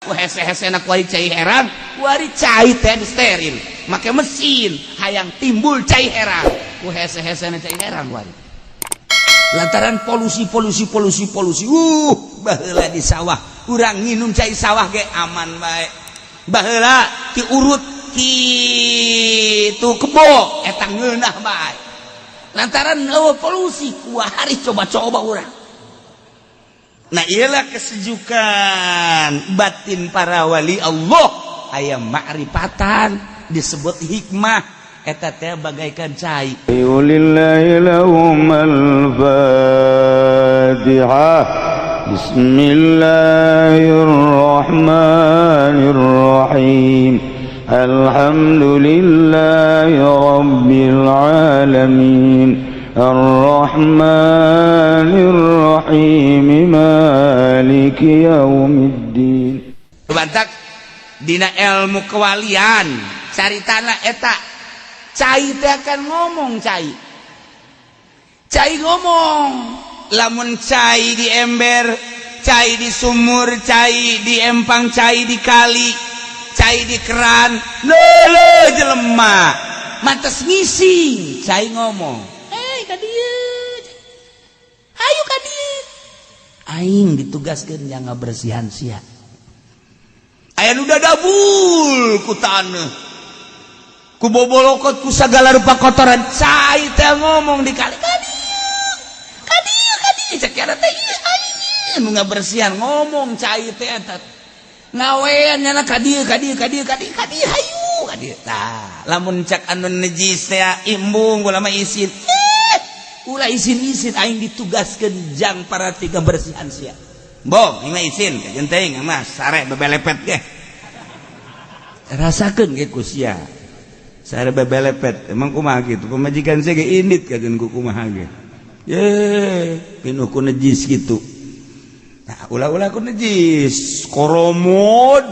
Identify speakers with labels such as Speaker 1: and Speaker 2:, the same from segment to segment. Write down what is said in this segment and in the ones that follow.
Speaker 1: hese-hese nak wari cai heran, wari cai teh steril, make mesin, hayang timbul cai heran, hese-hese na cai heran wari. Lantaran polusi, baheula di sawah, urang nginum cai sawah ge aman bae. Baheula ti urut kitu kebo, eta ngeunah bae. Lantaran polusi, kuahari coba-coba urang. Nah ialah kesejukan batin para wali Allah aya ma'rifatan disebut hikmah eta teh bagaikan cai.
Speaker 2: Lillahi lahumul Fatihah. Bismillahirrahmanirrahim. Alhamdulillahi rabbil alamin. Ar-Rahmanir-Rahim Maliki Yaumiddin.
Speaker 1: Bantak dina ilmu kewalian caritana eta cai teh akan ngomong cai ngomong lamun cai di ember, cai di sumur, cai di empang, cai di kali, cai di keran, leuleuh jelema mantes ngising cai ngomong. Ayo kadieu aing ditugaskeun yang ngabersihan sia aya nu dadabul ku taneuh ku bobolokot ku sagala rupa kotoran cai teh ngomong di kali kadieu cek kana teh aing nu ngabersihan ngomong cai teh eta ngawean nyana kadieu hayu kadieu tah lamun cek anu najis teh imbung ulah mah isin ulah isin-isin aing ditugaskeun jang para tiga bersihan sia. Bong, ieu mah isin ka genteng mah sare bebelepet ge. Rasakeun ge ku sia. Sare bebelepet, emang kumaha kitu? Pamajikan sia ge indit kageun ku kumaha ge. Ye, pinuh ku najis kitu. Nah, ulah-ulah ku najis, koromod.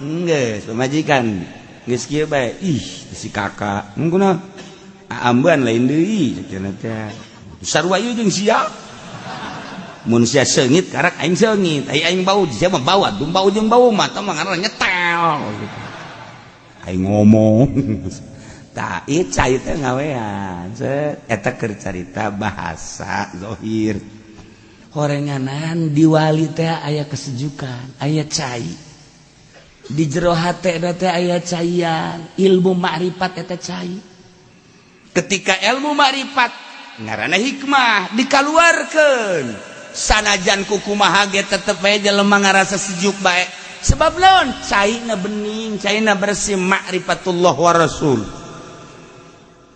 Speaker 1: Geus pamajikan geus kieu bae. Ih, si kakak. Mun kunaon? Amban lain deui cenah teh. Sarua ieu jeung sia. Mun sia seungit karak aing seungit, aing bau sia mah bau atuh bau jeung bau mah tah mah ngaranna nyetel. Aing ngomong. Tah ieu cai teh ngawean. Eta keur carita bahasa zahir. Horenganan di wali teh aya kesejukan, aya cai. Di jero hate teh aya caian, ilmu makrifat eta cai. Ketika ilmu makrifat ngaranna hikmah dikaluarkeun sanajan ku kumaha ge tetep we jelema ngarasa sejuk bae sebab naon caina bening caina bersih makrifatullah wa rasul.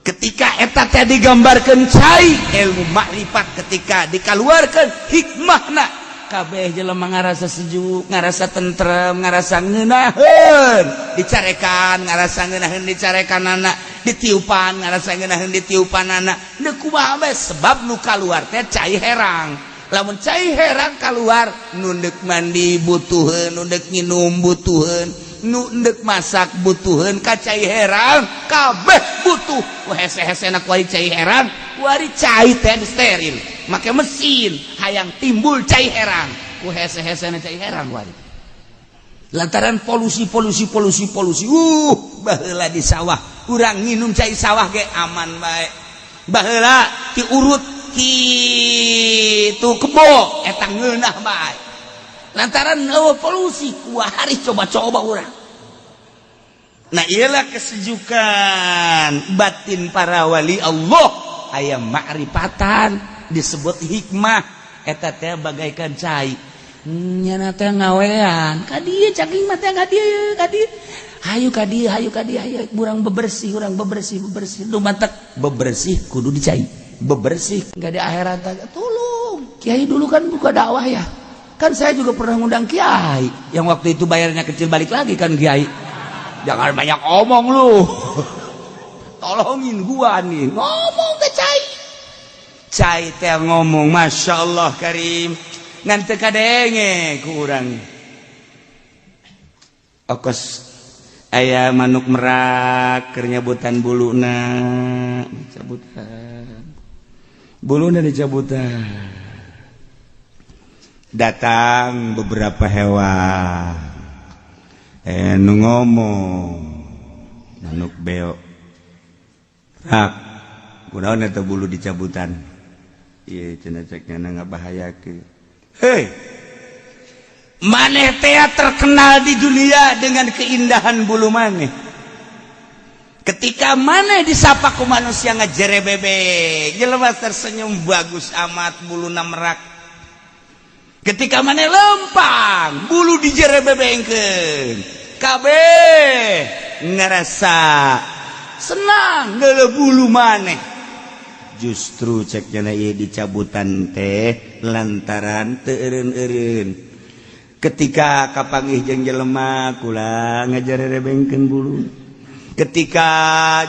Speaker 1: Ketika eta teh digambarkeun cai ilmu makrifat ketika dikaluarkeun hikmahna kabeh jelema ngarasa sejuk ngarasa tentrem ngarasa ngeunaheun dicarekan ngarasa ngeunaheun dicarekanana ditiupan ngarasa ngeunaheun ditiupanana deuk kumaha bae sebab nu kaluar teh cai herang lamun cai herang kaluar nu deuk mandi butuheun nu deuk nginum butuheun nu deuk masak butuheun ka cai herang kabeh butuh ku hese-hese nak wari cai herang wari cai teh steril make mesin hayang timbul cai herang ku hese-hese na cai herang wari lantaran polusi baheula di sawah urang nginum cai sawah ge aman bae baheula ti urut kitu kebo eta ngeunah bae lantaran polusi kuahari coba-coba urang. Nah ialah kesejukan batin para wali Allah aya ma'rifatan disebut hikmah eta teh bagaikan cai nyana teh ngawean kadieu cacing mah teh kadieu hayu kadieu urang bebersih nu mantek bebersih kudu dicai bebersih enggak di akhirat tolong kiai dulu kan buka dakwah ya kan saya juga pernah ngundang kiai yang waktu itu bayarnya kecil balik lagi kan kiai jangan banyak omong lu tolongin gua nih ngomong ke cai teh ngomong Masya Allah Karim ngan teu kadenge ku urang okos aya manuk merak keur nyabutan buluna dicabutan buluna dicabutan datang beberapa hewan nu ngomong manuk beo rak kunaon eta bulu dicabutan ieu cenah cekna ngabahayakeun hei maneh teh terkenal di dunia dengan keindahan bulu maneh ketika maneh disapa ku manusia ngajerebebek jelema tersenyum bagus amat buluna merak ketika maneh lempang bulu dijerebebengkeun kabeh ngerasa senang geuleuh bulu maneh justru cek cenah ieu dicabutan teh lantaran teu eureun-eureun ketika kapanggih jeung jelema kula ngajerebengkeun bulu ketika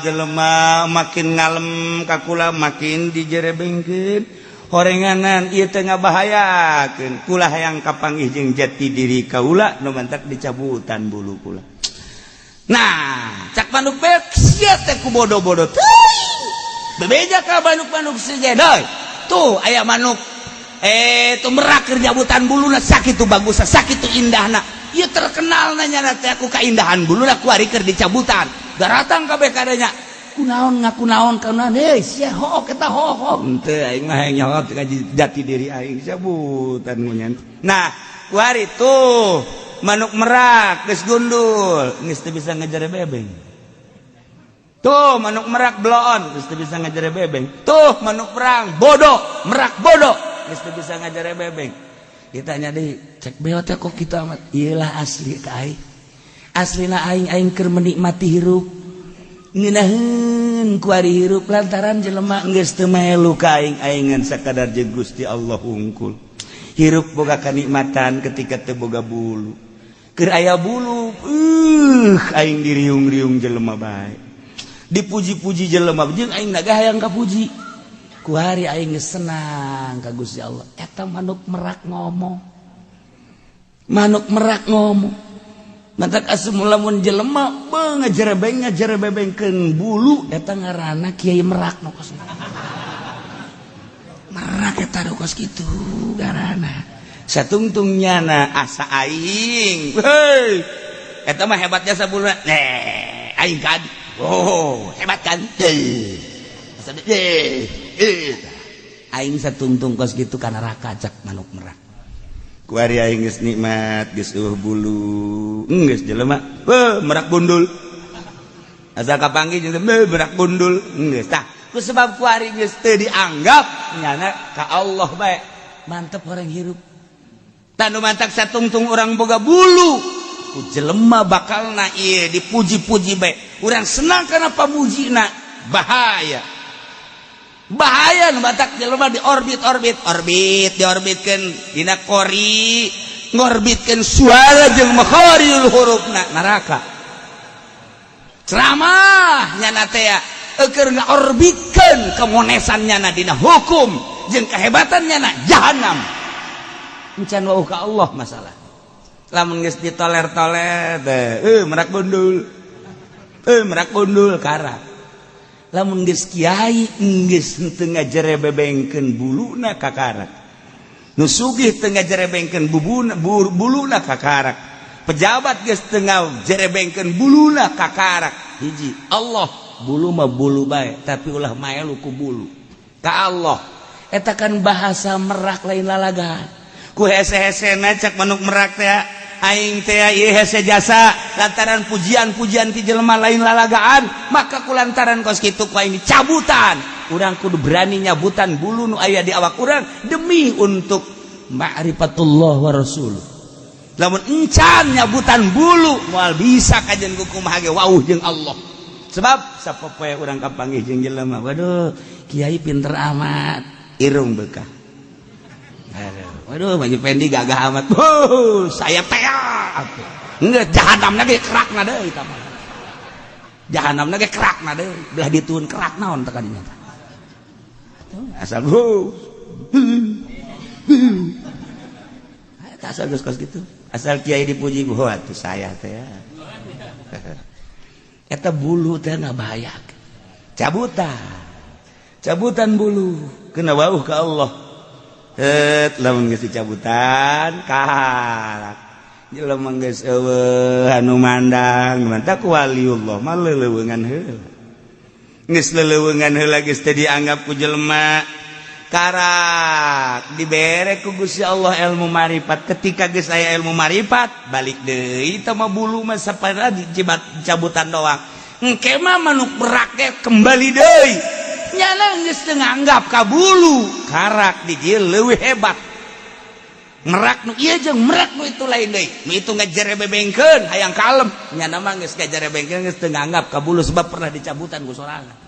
Speaker 1: jelema makin ngalem ka kula makin dijerebengkeun horenganan ieu teh ngabahayakeun kula hayang kapanggih jeung jati diri kaula nu mantak dicabutan bulu kula nah cak manuk beok sia teh ku bodo-bodo teuing bebeja ka manuk-manuk seje deui tuh aya manuk tuh merak keur jabutan buluna sakitu bagusna sakitu indahna ieu terkenal nanya teh aku kaindahan buluna ku ari keur dicabutan daratang kabeh kadenya kunaon ngaku naon kana deui sia hook eta hook teu aing mah hayang nyawa jati diri aing cabutan ngunyan nah ku ari tuh manuk merak geus gundul geus teu bisa ngajerebebeng tuh manuk merak bloon geus teu bisa ngajerebebeng tuh manuk perang bodoh merak bodoh geus teu bisa ngajerebebeng ditanya deui cek beo teh kok kitu amat ieu lah asli ka aing aslina aing keur menikmati hirup ngeunaheun ku ari hirup lantaran jelema geus teu melu ka aing-aingan sakadar jeung Gusti Allah hungkul hirup boga kanikmatan ketika teu boga bulu keur aya bulu aing diriung-riung jelema bae dipuji-puji jelema jeung aing naga hayang kapuji ku hari aing geus senang ka Gusti Allah eta manuk merak ngomong mantak asup lamun jelema ngajerebengkeun bulu eta ngaranna Kiai Merak nu kos merak eta kos kitu ngaranna satungtungnyana asa aing hei eta mah hebatnya sabuluna aing kan oh hebat kan aing satungtung kos kitu kana raka cak manuk merak ku ari aing geus nikmat geus bulu geus jelema merak bundul asal kapanggih jeung merak bundul geus tah ku sebab ku ari geus teu dianggap nyana ka Allah bae mantep orang hirup tanu mantak satungtung urang boga bulu ku jelema bakalna ieu dipuji-puji bae urang senang kana pamujina bahaya nu batak jelema di orbit diorbitkeun dina kori ngorbitkeun suara jeung makharijul hurufna neraka ceramah nyana teh keur ngaorbitkeun kemonesan nyana dina hukum jeung kehebatan nyana jahanam encan wauh ka Allah masalah lamun geus ditoler-toler teh merak bundul karak lamun geus kiai geus teu ngajerebebengkeun buluna ka karak nu sugih teu ngajerebengkeun buluna ka karak pejabat geus teu ngajerebengkeun buluna ka karak hiji Allah bulu mah bulu bae tapi ulah maelu ku bulu ka Allah eta kan bahasa merak lain lalagaan ku hese-hesena cak manuk merak teh aing teh ieu hese jasa lantaran pujian-pujian ti jelema lain lalagaan maka kulantaran kos kitu ku aing cabutan urang kudu berani nyabutan bulu nu aya di awak urang demi untuk ma'rifatullah wa rasuluh lamun encan nyabutan bulu moal bisa kajen ku kumaha ge wauh jeung Allah sebab sapopoe urang kapanggih jeung jelema waduh kiai pinter amat irung bekah waduh baju pendi gagah amat saya teak enggak jahanamna ge kerakna deui eta mah jahanamna ge kerakna deui belah dituun kerak naon teh kadinya asal asal geus kos kitu asal kiai dipuji atuh saya teh eta bulu teh ngabahayakeun cabutan bulu kena wauh ka Allah lamun geus dicabutan karak jelema geus eueuh anu mandang mantap ku waliullah mah leuleuweungan heula geus leuleuweungan heula geus teu dianggap ku jelema karak dibere ku Gusti Allah ilmu marifat ketika geus aya ilmu marifat balik deui teh mah bulu mah sapada dicabutan doang engke mah manuk merak kembali deui nyana geus teu nganggap ka bulu karak di dieu leuwih hebat merak nu ieu jeung merak nu itu lain deui nu itu ngajerebebengkeun hayang kalem nyana mah geus ngajerebengkeun geus teu nganggap ka bulu sebab pernah dicabutan ku sorangan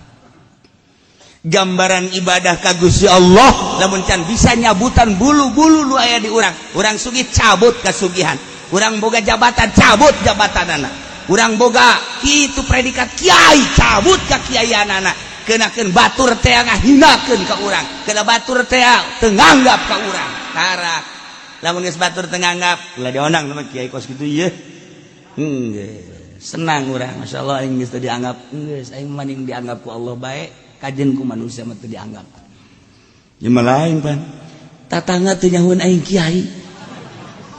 Speaker 1: gambaran ibadah ka Gusti Allah lamun can bisa nyabutan bulu-bulu nu aya di urang sugih cabut kasugihan urang boga jabatan cabut jabatanana urang boga kitu predikat kiai cabut ka kiaianana keunakeun batur teh ngahinakeun ka urang keuna batur teh teu nganggap ka urang karak lamun geus batur teu nganggap ulah diondang sama kiai kos kitu ieu senang urang masyaallah aing geus teu dianggap geus aing maning dianggap ku Allah bae kajen ku manusia mah teu dianggap jeung lain pan tatangga teu nyahueun aing kiai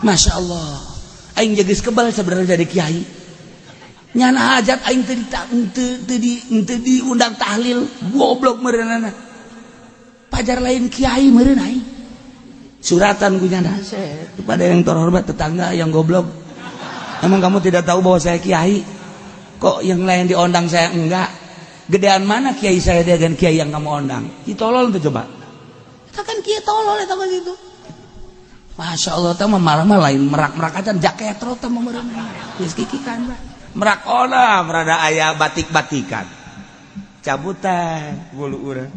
Speaker 1: masyaallah aing geus kebal sebenarnya jadi kiai nyana hajat aing teu diundang tahlil goblok meureunana pajar lain kiai meureun aing suratan ku nyana kepada yang terhormat tetangga yang goblok emang kamu tidak tahu bahwa saya kiai kok yang lain diundang saya enggak gedean mana kiai saya dengan kiai yang kamu undang? Ditolol tuh coba. Kita kan kiai tolol eta mah gitu. Masya Allah teh malah lain merak-merak acan jaketro teh mah meureun. Geus kikikan Pak. Merak ona merada aya batik-batikan. Cabutan bulu urang.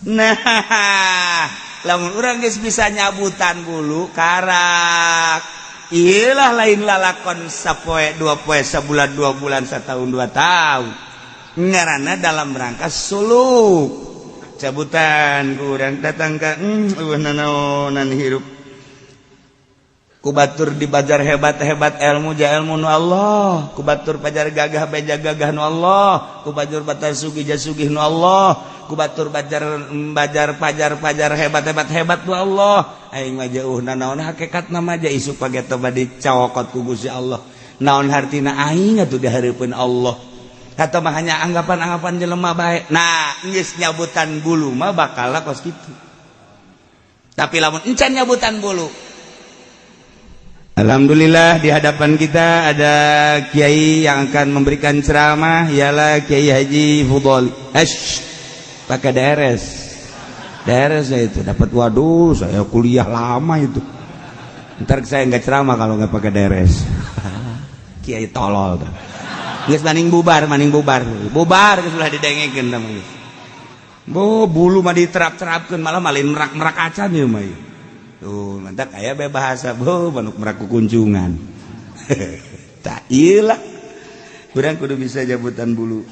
Speaker 1: Nah, lamun urang geus bisa nyabutan bulu karak. Iyalah lain lalakon sapoe 2 poe sabulan 2 bulan satahun 2 tahun. Ngaranna dalam rangka suluk cabutan kurang datang ka nanaonan hirup kubatur di bajar hebat-hebat ilmu ja ilmu nu Allah kubatur pajar gagah beja gagah nu Allah kubatur batar sugih ja sugih nu Allah kubatur bajar pajar hebat nu Allah aing mah jauh nanaon hakikat nama ja isuk pageta bade cawokot ku Gusti Allah naon hartina aing atuh dihareupeun Allah atau mah hanya anggapan-anggapan jelema bae. Nah, geus nyabutan bulu mah bakal kos kitu. Tapi lamun encan nyabutan bulu. Alhamdulillah di hadapan kita ada kiai yang akan memberikan ceramah ialah Kiai Haji Fudhali. Pakai DRS. DRS itu dapat waduh saya kuliah lama itu. Ntar saya enggak ceramah kalau enggak pakai DRS. Kiai tolol tuh. Geus maning bubar geus ulah didengekeun tah mah. Bulu mah diterap-terapkeun malah malin merak-merak acan ieu mah. Tuh, mantap aya bae bahasa manuk merak kukunjungan. Tah ieu lah. Urang kudu bisa jabutan bulu.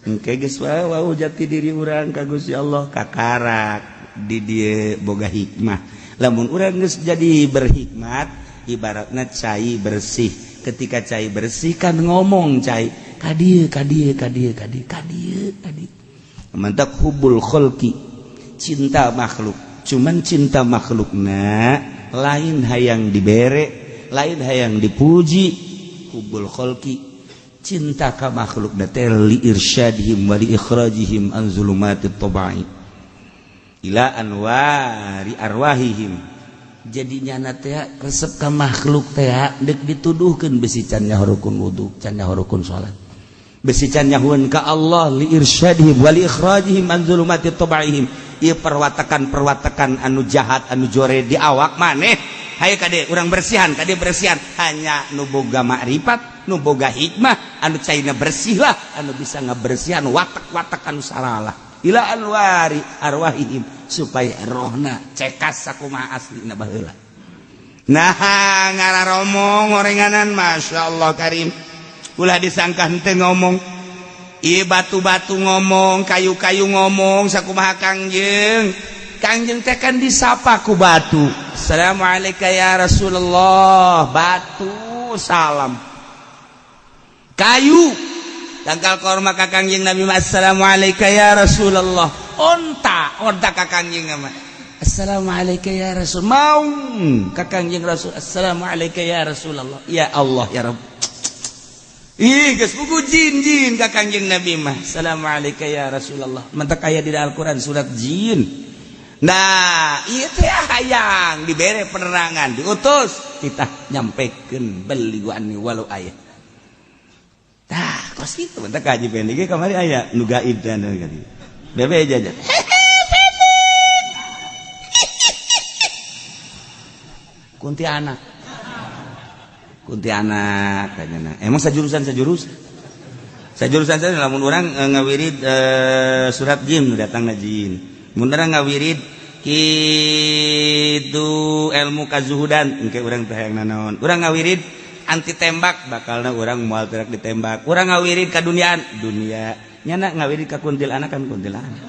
Speaker 1: Engke geus wau jati diri urang ka Gusti Allah kakarak di dieu boga hikmah. Lamun urang geus jadi berhikmat ibaratna cai bersih. Ketika cai bersih kan ngomong cai kadieu mantap hubul kholqi cinta makhluk cuman cinta makhlukna lain hayang dibere lain hayang dipuji hubul kholqi cinta ka makhlukna teh li irsyadihim wa li ikhrajihim an zulumatit tabai ila anwari arwahihim jadi nyana teh resep ka makhluk teh deuk dituduhkeun besi can nyahoreun wudu can nyahoreun salat besi can nyahueun ka Allah li irsyadihim wa li ikhrajihim an zulumati tabaihim ieu perwatakan anu jahat anu jore di awak maneh hayu kade urang bersihan hanya nu boga makrifat nu boga hikmah anu caina bersih lah anu bisa ngabersihan watak-watak anu salalah ila anwari arwahihim supaya rohna cekas sakumaha aslina baheula. Nah ngararomong ngorenganan masyaallah karim ulah disangka henteu ngomong ieu batu-batu ngomong kayu-kayu ngomong sakumaha kangjeng teh kan disapa ku batu assalamualaikum ya Rasulullah batu salam kayu tangkal korma ka kangjeng Nabi assalamualaikum ya Rasulullah onta ka kangjeng mah Assalamualaikum ya Rasul. Mau ka Kangjeng Rasul, Assalamualaikum ya Rasulullah. Ya Allah ya Rabb. Ih, geus buku jin ka Kangjeng Nabi mah. Assalamualaikum ya Rasulullah. Mentek aya di Al-Qur'an surat jin. Nah, ieu teh hayang dibere penerangan, diutus kita nyampekeun baliguan walau aya. Tah, kos kitu mentek haji pendek kamari aya nu gaib teh anu kitu. Bebe jajan. Kuntilanak kayaknya. Emang sajurusan saja lamun orang ngawirid surat jin datang na jin. Mun urang ngawirid kitu ilmu kazuhudan engke urang teh hayang nanaon. Urang ngawirid anti tembak bakalna urang moal terak ditembak. Urang ngawirid ka dunia nyana ngawirid ka kuntilanak kan kuntilanak.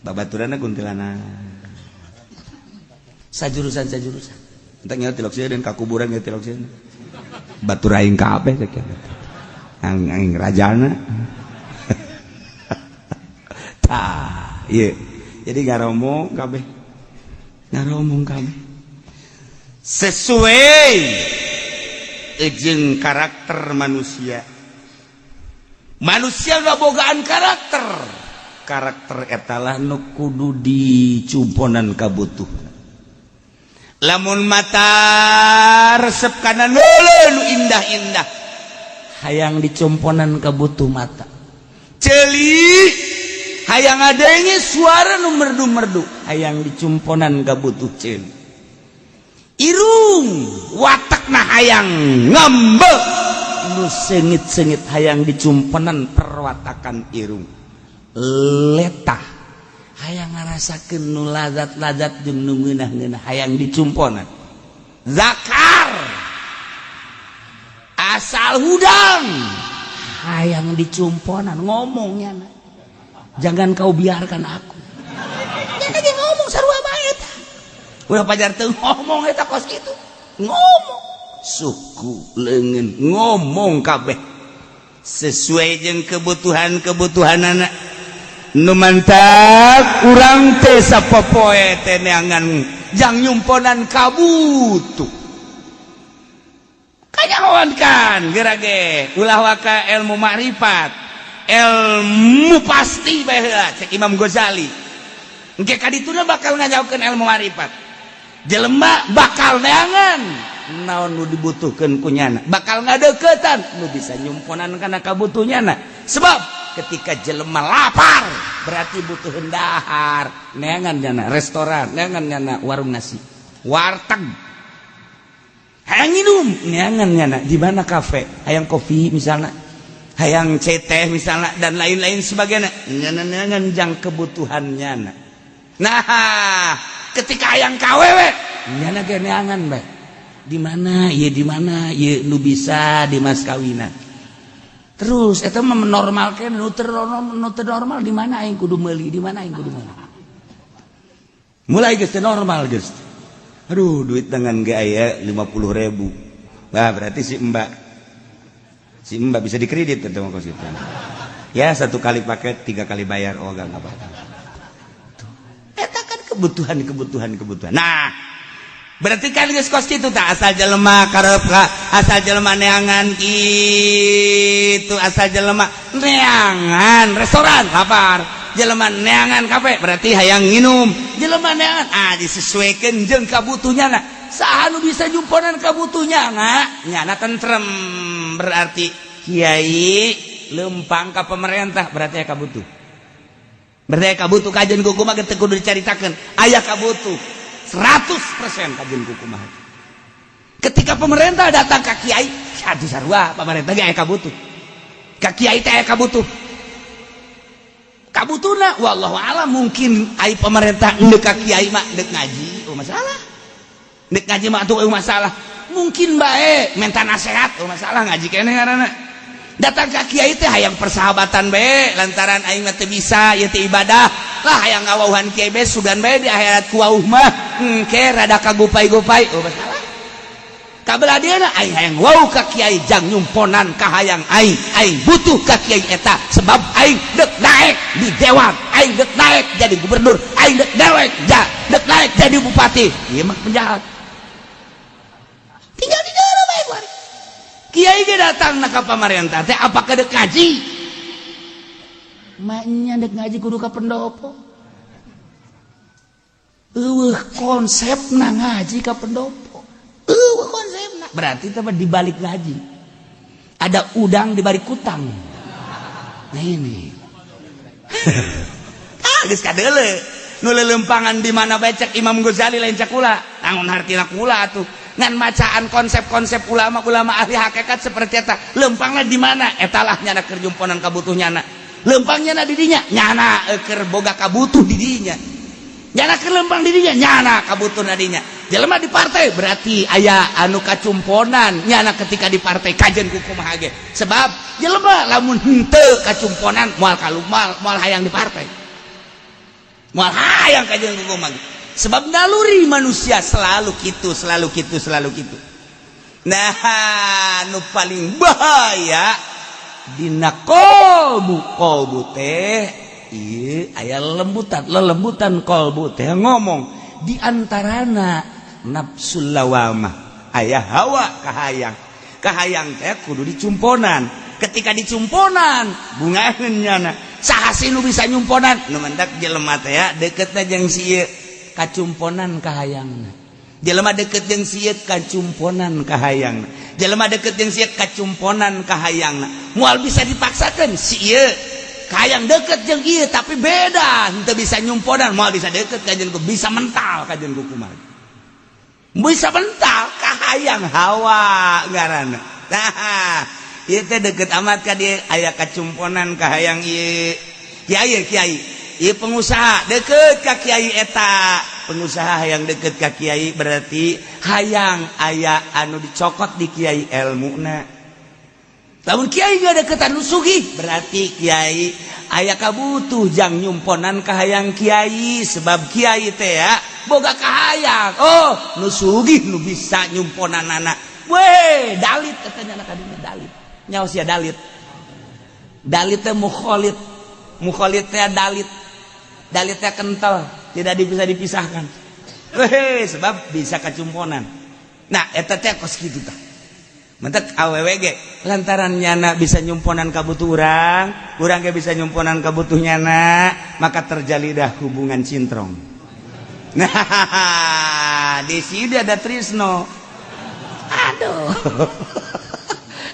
Speaker 1: Babaturanna kuntilanak. Sajurusan entah nyawa tilok sieun dan kakuburan nyawa tilok sieun batur aing kabeh teh aing rajana tah ieu jadi ngaromong kabeh sesuai jeung karakter manusia ngabogaan karakter etalah nu kudu dicumponan kabutuh. Lamun mata resep kana nu indah-indah hayang dicumponan ka butuh mata. Ceuli hayang adenge suara nu merdu-merdu hayang dicumponan ka butuh ceuli. Irung watakna hayang ngambek nu sengit-sengit hayang dicumponan perwatakan irung. Letah hayang ngarasakeun nu lazat-lazat jeung nu ngeunah-ngeunah hayang dicumponan. Zakar asal hudang hayang dicumponan ngomongnya. Jangan kau biarkan aku. Dia lagi ngomong sarua bae eta. Ulah pajar teu ngomong eta kos kitu. Ngomong suku leungeun ngomong kabeh sesuai jeung kebutuhan-kebutuhanana. Nu mantap urang teh sapopoe teh neangan jang nyumponan kabutuh kanyahoankan gerage ulah waka ilmu makrifat ilmu pasti bae heula cek Imam Ghazali engke kadituna bakal ngajaokeun ilmu makrifat jelema bakal neangan naon nu dibutuhkeun ku nyana bakal ngadeuketan nu bisa nyumponan kana kabutuhnyana sebab ketika jelema lapar berarti butuh dahar neangan nyana restoran neangan nyana warung nasi warteg hayang minum neangan nyana di mana kafe hayang kopi misalnya hayang teh misalnya dan lain-lain sebagainya nyana neangan jang kebutuhan nyana. Nah ketika hayang kawewe nyana ge neangan bae di mana ieu nu bisa di mas kawinan. Terus eta mah menormalkeun nu teu normal di mana aing kudu meuli di mana aing kudu meuli. Mulai geus teu normal geus. Aduh duit tangan ge aya 50.000. Wah berarti si Mbak bisa dikredit eta mah kos kitu. Ya 1 kali paket 3 kali bayar enggak apa-apa. Eta kan kebutuhan. Nah berarti kan geus kos kitu tah asal jelema karep asal jelema neangan kitu asal jelema neangan restoran lapar jelema neangan kafe berarti hayang nginum jelema neangan disesuaikeun jeung kabutuhnyana saha nu bisa nyumponan kabutuhnyana nyana tentrem berarti kiai lempang ka pemerintah berarti aya kabutuh kajen kuku mah teu kudu dicaritakeun aya kabutuh 100% kajen kukumaha. Ketika pemerintah datang ke kiai, aduh sarua pemerintah ge aya kabutuh. Ka kiai teh aya kabutuh. Kabutuna wallahu alam mungkin ai pemerintah endeuh ka kiai mah deuk ngaji, masalah. Deuk ngaji mah atuh masalah. Mungkin bae minta nasihat, masalah ngaji keneh ngaranna. Datang ka kiai teh hayang persahabatan bae lantaran aing mah teu bisa ieu teh ibadah. Lah hayang ngawauhan kiai bae sugan bae di akhirat ku wauh mah engke rada kagupai-gupai masalah. kabeladiana aing hayang wau ka kiai jang nyumponan ka hayang aing butuh ka kiai eta sebab aing dek naik di dewan, aing dek naik jadi gubernur, aing dek naik jadi bupati. Ieu mah penjahat. Tinggal di daerah bae kuari. Kiai ge datang na ka pamarentah teh apakah dek ngaji? Maknya dek ngaji kudu ka pendopo. Konsepna ngaji ka pendopo. Konsepna berarti teman di balik ngaji ada udang di balik kutang. Nah ini geus kadeule nu lelempangan di mana becek Imam Ghazali lain cakula tangun hartina kula atuh ngan macaan konsep-konsep ulama-ulama ahli hakikat seperti eta lempangna di mana etalah nyana keur jumponan kabutuh nyana lempangnya na di dinya nyana keur boga kabutuh di dinya nyana keur lempang di dinya nyana kabutuh na dinya jelema di partai berarti aya anu kacumponan nyana ketika di partai kajen ku kumaha ge sebab jelema lamun henteu kacumponan moal kalumal moal hayang di partai moal hayang kajen ku kumaha sebab naluri manusia selalu kitu nah nu paling bahaya dina kolbu teh ieu aya lelembutan kolbu teh ngomong di antarana nafsul lawamah aya hawa kahayang teh kudu dicumponan ketika dicumponan bungaheun nyana saha sih nu bisa nyumponan nu mendak jelema teh deketna jeung sieu kacumponan kahayangna jelema deket jeung sieu kacumponan kahayangna jelema deket jeung sieu kacumponan kahayangna moal bisa dipaksakeun sieu kahayang deket jeung ieu tapi beda henteu bisa nyumponan moal bisa deket ka jeung bisa mental ka jeung kumaha bisa mental kahayang hawa ngaranna nah ieu teh deket amat ka dieu aya kacumponan kahayang ieu kiai ieu pengusaha deket ka kiai eta pengusaha hayang deket ka kiai berarti hayang aya anu dicokot di kiai elmuna lamun kiai ge deket anu sugih berarti kiai aya kabutuh jang nyumponan kahayang kiai sebab kiai teh ya boga kahayang nu sugih nu bisa nyumponan anak weh dalit katanya anak kadina dalit nyawa sia dalit teh mukholid teh dalit teh kental tidak bisa dipisahkan weh sebab bisa kacumponan nah eta teh kos kitu tah mentek awewe ge lantaran nyana bisa nyumponan kabutuh urang ge bisa nyumponan kabutuh nyana maka terjalidah hubungan cintrong. Nah, di sini ada trisno. Aduh.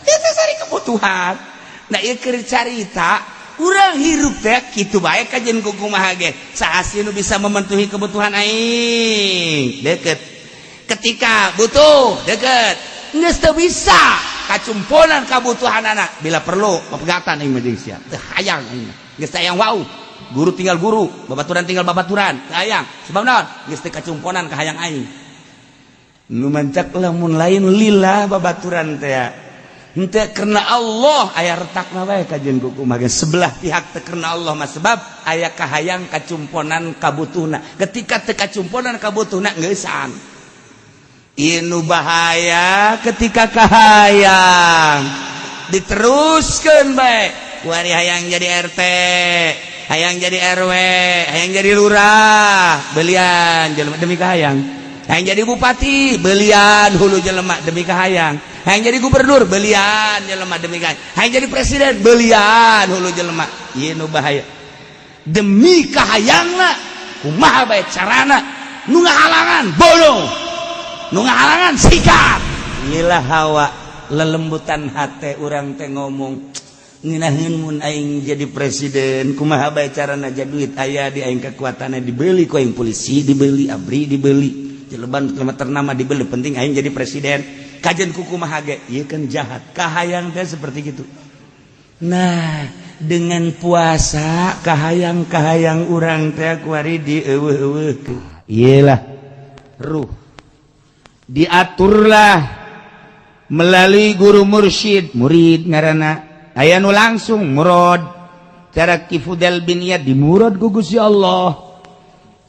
Speaker 1: Itu sari kebutuhan. Nah, ieu keur carita urang hirup teh kitu bae kajen ku kumaha ge. Saha nu bisa memenuhi kebutuhan aing. Deket. Ketika butuh, deket. Geus teu bisa kacumponan kabutuhan anak bila perlu pepegatan aing mah jeung sia. Teu hayang aing. Geus hayang wau. Guru tinggal guru, babaturan tinggal babaturan. Hayang. Sebab naon? Geus teu kacumponan ka hayang aing. Nu mancak lamun lain lillah babaturan teh. Henteu karena Allah aya retakna bae kajen ku kumaha sebelah pihak teu karena Allah mah sebab aya kahayang kacumponan kabutuhna. Ketika teu kacumponan kabutuhna ngeusan. Inu bahaya ketika kahayang diteruskeun bae kuari hayang jadi RT hayang jadi RW hayang jadi lurah belian jelema demi kahayang hayang jadi bupati belian hulu jelema demi kahayang hayang jadi gubernur belian jelema demi kahayang hayang jadi presiden belian hulu jelema ieu nu bahaya demi kahayangna kumaha bae carana nu ngahalangan bodoh nu ngahalangan sikat iyalah hawa lelembutan hate urang teh ngomong nginaheun mun aing jadi presiden kumaha bae carana jadi duit aya di aing kekuatanna dibeli ku aing polisi dibeli abri dibeli jeleban ternama dibeli penting aing jadi presiden kajen ku kumaha ge ieu kan jahat kahayang teh seperti gitu nah dengan puasa kahayang urang teh kuari dieuweuh-euweuhkeun iyalah ruh diaturlah melalui guru murid ngaranna aya nu langsung murad cara Kifudel bin Iyad dimurad ku Gusti Allah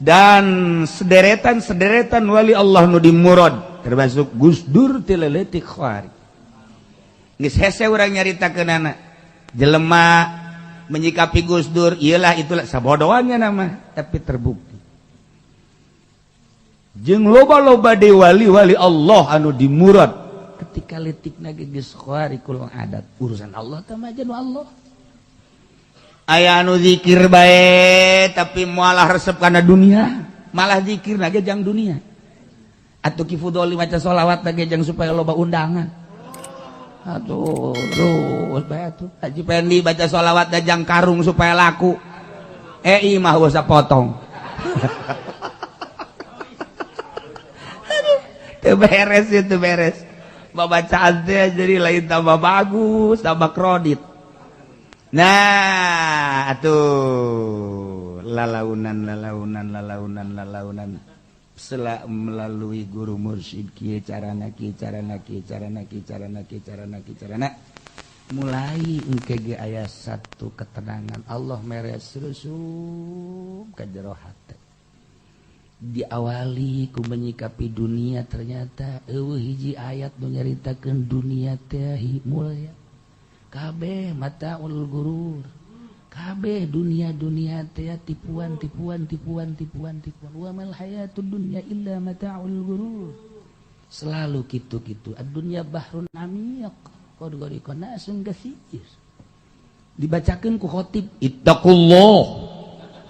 Speaker 1: dan sederetan wali Allah nu dimurad termasuk Gus Dur ti leuletik khawarij. Geus hese urang nyaritakeun anak jelema menyikapi Gus Dur iyalah itulah sabodohnya nama tapi terbukti jeung loba-loba deui wali-wali Allah anu dimurad ketika letikna geus khawarikul adat urusan Allah teh mah jeung Allah aya anu zikir bae tapi malah resep kana dunia malah zikirna ge jang dunia atuh ki fudoli maca sholawat ge jang supaya loba undangan. Aduh, terus bae atuh. Haji Pendi baca sholawat dajang karung supaya laku. Mah usah potong. Itu beres itu beres. Babacaan teh jadi lain tambah bagus, tambah kredit. Nah, atuh lalaunan. Setelah melalui guru mursyid kieu carana mulai engke ge aya satu ketenangan Allah meres rusuk ka jero hate diawali ku menyikapi dunia ternyata eueuh hiji ayat nu nyaritakeun dunia teh mulya kabeh mataul gurur kabeh dunia teh tipuan wa mal hayatud dunya illa mataul gurur selalu kitu-kitu ad-dunya bahrun amiq qad gharaqna asun gasir dibacakeun ku khatib ittaqullah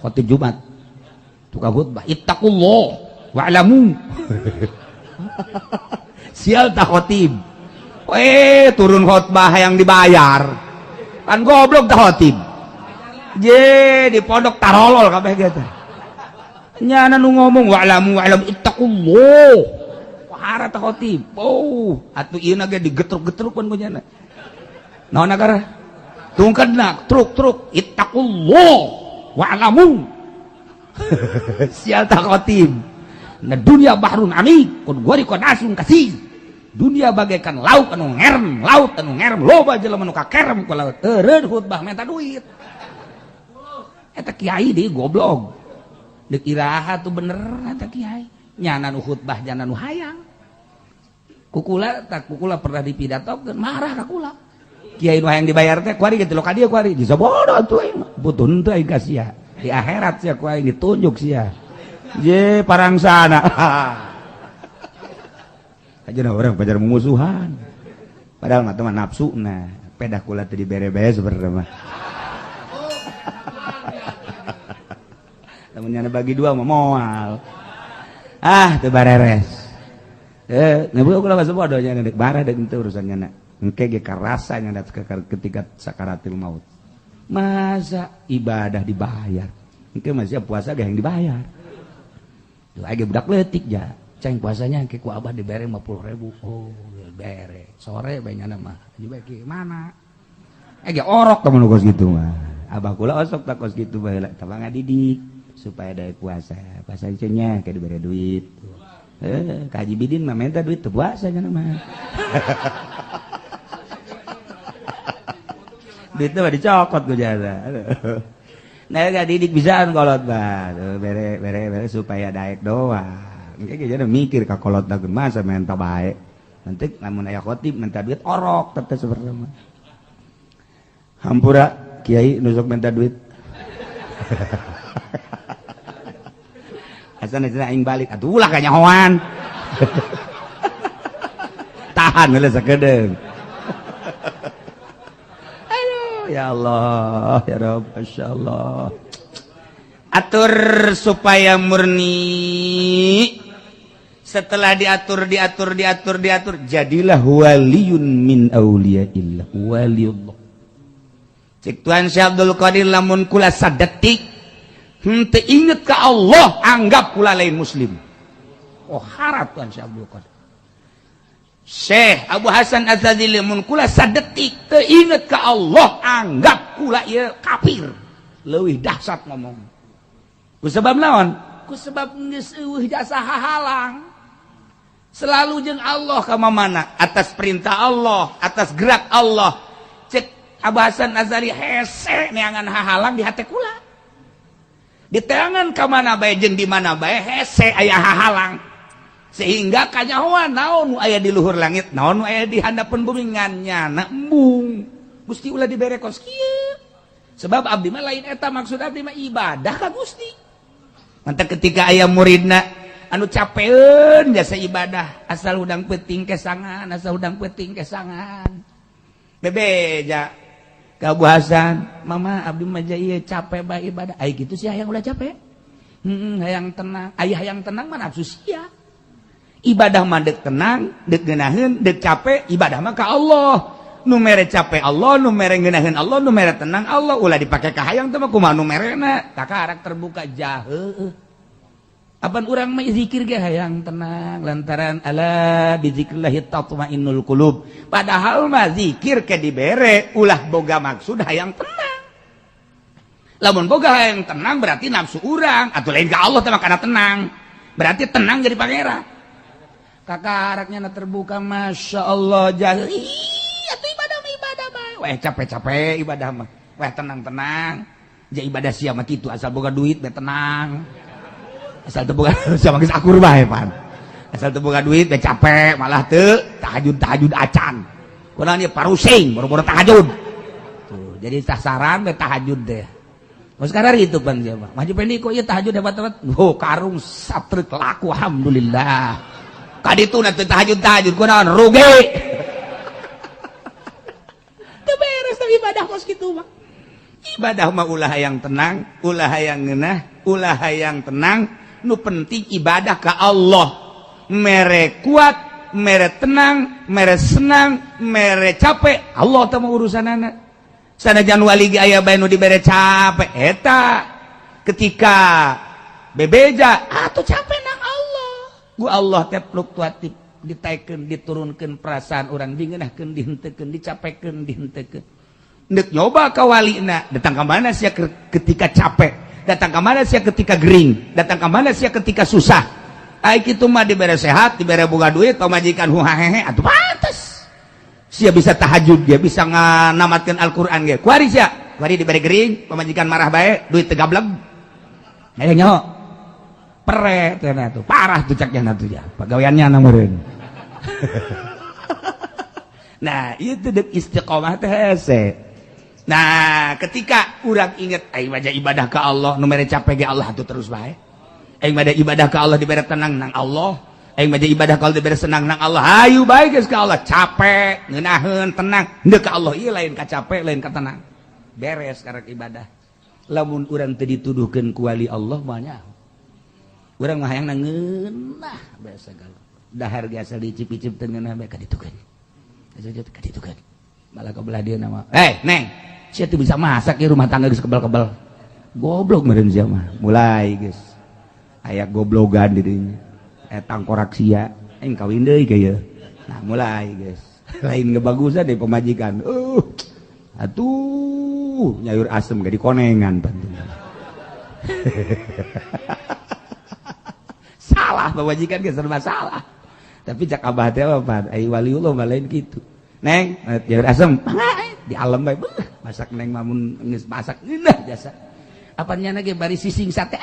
Speaker 1: khatib Jumat tukang khutbah ittaqullah wa'lamu sial ta khatib turun khutbah yang dibayar kan goblok ta khatib di pondok tarolol kabeh gitu. Nyana nu ngomong wa'lamu ittaqullah. Wahara teh khatib. Atuh ieu na ge digetruk-getrukkeun ku nyana. Naon agara? Tungkadna truk ittaqullah wa'lamu. Sial tah khatib. Na dunia bahrun amiq, kun gori kon asun kasih. Dunia bagaikan laut anu ngerem, loba jelema nu kakerem ku laut. Eureun khutbah minta duit. Eta kiai deui goblok. Deuk iraha tuh bener eta kiai. Nyana nu khutbah jana nu hayang. Kukula pernah dipidatokeun marah ka kula. Kiai nu hayang dibayar teh kuari kitu lo ka dieu kuari. Disabodo atuh aing mah. Butuh teu aing ka sia. Di akhirat sia ku aing ditunjuk sia. Ye parangsana. Ajeuna urang pajar mumusuhan. Padahal mah teman nafsuna. Pedah kula teu dibere-bere sebenarnya mah. Temennya bagi dua mau moal teu bareres ngeubeuh kula mah bodohnya dek barah dek teu urusannya na engke ge karasa nya ketika sakaratil maut masa ibadah dibayar engke masih puasa ge yang dibayar tuh age budak leutik ja ceng puasanya engke ku abah dibere 50.000 bere sore bae nyana mah dibagi mana age orok temen kos gitu mah abah kula osok tak kos gitu bae tabang ngadidik supaya ada puasa nya kayak diberi duit Haji Bidin mah minta duit tuh puasa kan mah duit tuh dicokot gue jasa nah gak didik bisaan kolot bah bere supaya daek doang kayak gitu mikir ka kolot dagun masa minta baik nanti namun ayah khotib minta duit orok teteh seperti mah hampura kiai nusuk minta duit asal cenah aing balik atuh ulah ka nyahoan tahan heula sakedeung aduh ya Allah ya Rabb masyaallah atur supaya murni setelah diatur jadilah waliyun min auliyaillah waliullah cek Tuhan Syekh Abdul Qadir lamun kula sadetik henteu inget ka Allah anggap kula lain muslim harap Tuhan Syekh Abdul Qadir Syekh Abu Hasan Az-Zadzili mun kula sadetik teu inget ka Allah anggap kula ieu kafir leuwih dahsyat ngomong ku sebab naon ku sebab geus eueuh jasa hahalang selalu jeung Allah ka mamana atas perintah Allah atas gerak Allah cek Abu Hasan Az-Zadzili hese neangan hahalang di hate kula di tangan ka mana bae jeung di mana bae hese aya hahalang sehingga kanyahoan naon aya di luhur langit naon aya di handapeun bumi ngannyana embung Gusti ulah dibere kos kieu sebab abdi mah lain eta maksud abdi mah ibadah ka Gusti mantap ketika aya muridna anu capeun jasa ibadah asal udang peuting kesangan asal udang peuting kesangan bebeja kabuhasan mama abdi mah ieu capek bae ibadah ai kitu sih hayang ulah capek hayang tenang aya hayang tenang mah nafsu sia ibadah mah dek tenang dek geunaheun dek capek ibadah mah ka Allah nu mere capek Allah nu mere ngeunaheun Allah nu mere tenang Allah ulah dipake ka hayang teh mah kumaha nu merena takarak terbuka jaheuh apan urang mah zikir ge hayang tenang lantaran ala bizikrillah tatmainnul qulub padahal mah zikir ke dibere ulah boga maksud hayang tenang lamun boga hayang tenang berarti nafsu urang atuh lain ka Allah teh mah kana tenang berarti tenang jadi pangeran kakaraknya terbuka masya Allah jahil itu ibadah mah ibadah mah weh capek-capek ibadah mah weh tenang-tenang ja ibadah sia mah kitu asal boga duit be tenang asal teu boga sama geus akur bae pan asal teu boga duit be capek malah teu tahajud acan kunaon ieu parusing boro-boro tahajud tuh jadi sasaran be tahajud deh sekarang gitu pan dia mah maju pendek kok ieu tahajud hebat-hebat oh karung satreuk laku alhamdulillah kaditu nanti tahajud kunaon rugi teu beres tapi ibadah kos kitu mah ibadah mah ulah yang tenang ulah yang ngeunah ulah yang tenang nu penting ibadah ka Allah mere kuat mere tenang mere senang mere capek Allah teh mah urusanana sanajan wali ge aya bae nu dibere capek eta ketika bebeja atuh capek nang Allah ku Allah teh fluktuatif ditaikeun diturunkeun perasaan urang dingeunahkeun dihenteukeun dicapekeun dihenteukeun neuk nyoba ka walina datang ka mana sia ketika capek datang ke mana sia ketika gering datang ke mana sia ketika susah ai kitu mah dibere sehat dibere boga duit pamajikan huhahehe atuh pantes sia bisa tahajud dia bisa nganamatkeun Al-Qur'an ge kuari sia kuari dibere gering pamajikan marah bae duit teu gablek aya nyaho pere teh tuh parah tuh cak jana tuh ya pagaweannya na meureun nah itu dek istiqomah teh hese. Nah, ketika urang inget aing mah ibadah ka Allah, nu mere capek ge Allah atuh terus bae. Aing mah ibadah ka Allah dibere tenang nang Allah. Aing mah ibadah ka Allah dibere senang nang Allah. Hayu bae geus ka Allah, capek, ngeunaheun, tenang. Henteu ka Allah ieu lain ka capek, lain ka tenang. Beres karek ibadah. Lamun urang teu dituduhkeun ku wali Allah mah nya. Urang mah hayang ngeunah bae sagala. Dahar ge asal dicip-icip teu ngeunah bae ka ditukeun. Ka ditukeun. Malah kebelah dia nama neng sia tuh bisa masak ya rumah tangga geus kebal-kebal goblok meureun sia mah mulai geus aya goblogan di dinya tangkorak sia aing kawin deui ka ieu nah mulai geus lain ngebagusan deh pemajikan atuh nyayur asem ge dikonengan pantung salah pemajikan ge serba salah tapi cak abah teh apa ai waliullah mah lain kitu neng nyayur asem di alam bae masak neng mamun geus masak ngeunah jasa apanya ge bari sising sate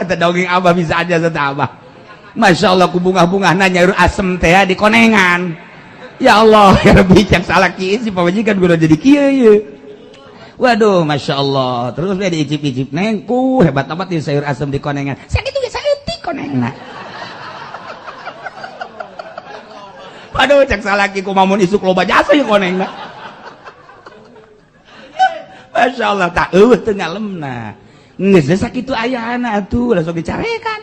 Speaker 1: eta dongeng abah bisa aja eta abah masyaallah ku bungah-bungahna nyayur asem teh di konengan ya Allah ya Rabbi cak salah kieu si pamajikan kudu jadi kieu ye waduh masyaallah terus we diicip-icip neng ku hebat amat di sayur asem di konengan sakitu ge saeutik konengna aduh cek salaki kumamun isuk loba jasa ya konengna Masya Allah tak teu ngalemna geus sakitu ayana atuh langsung dicarekan